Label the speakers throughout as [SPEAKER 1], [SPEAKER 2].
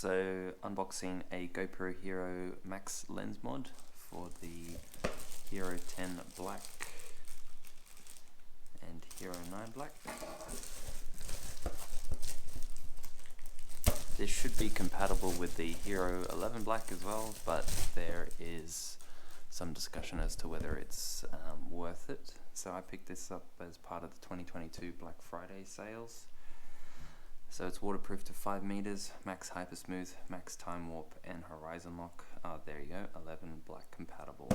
[SPEAKER 1] So unboxing a GoPro Hero Max lens mod for the Hero 10 Black and Hero 9 Black. This should be compatible with the Hero 11 Black as well, but there is some discussion as to whether it's worth it. So I picked this up as part of the 2022 Black Friday sales. So it's waterproof to 5 meters, max hyper smooth, max time warp, and horizon lock. There you go, 11 Black compatible.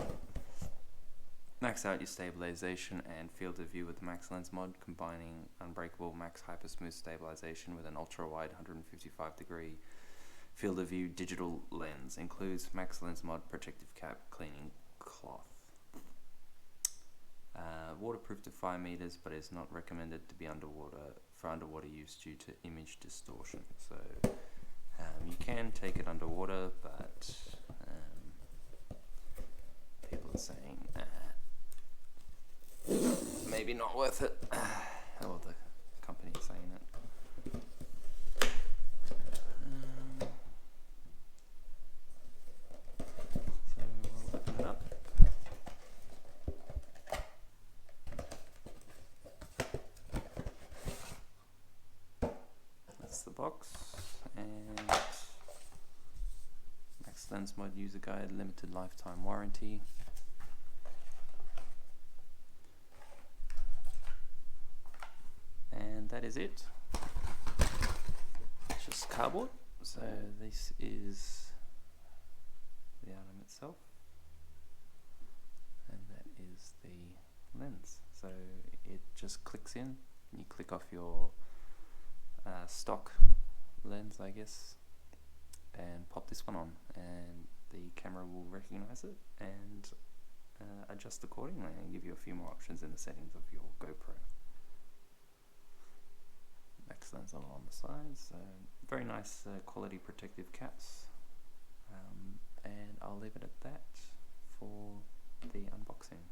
[SPEAKER 1] Max out your stabilization and field of view with the Max Lens mod, combining unbreakable max hyper smooth stabilization with an ultra wide 155 degree field of view digital lens. Includes Max Lens mod protective cap cleaning cloth. Waterproof to 5 meters, but is not recommended to be for underwater use due to image distortion. So you can take it underwater, but people are saying maybe not worth it. Well, the company is saying it. So we'll open it up. That's the box, and Max Lens mod user guide, limited lifetime warranty. And that is it. It's just cardboard. So this is the item itself, and that is the lens. So it just clicks in. You click off your stock lens, I guess, and pop this one on, and the camera will recognize it and adjust accordingly, and give you a few more options in the settings of your GoPro. Max lens on the sides, very nice quality protective caps, and I'll leave it at that for the unboxing.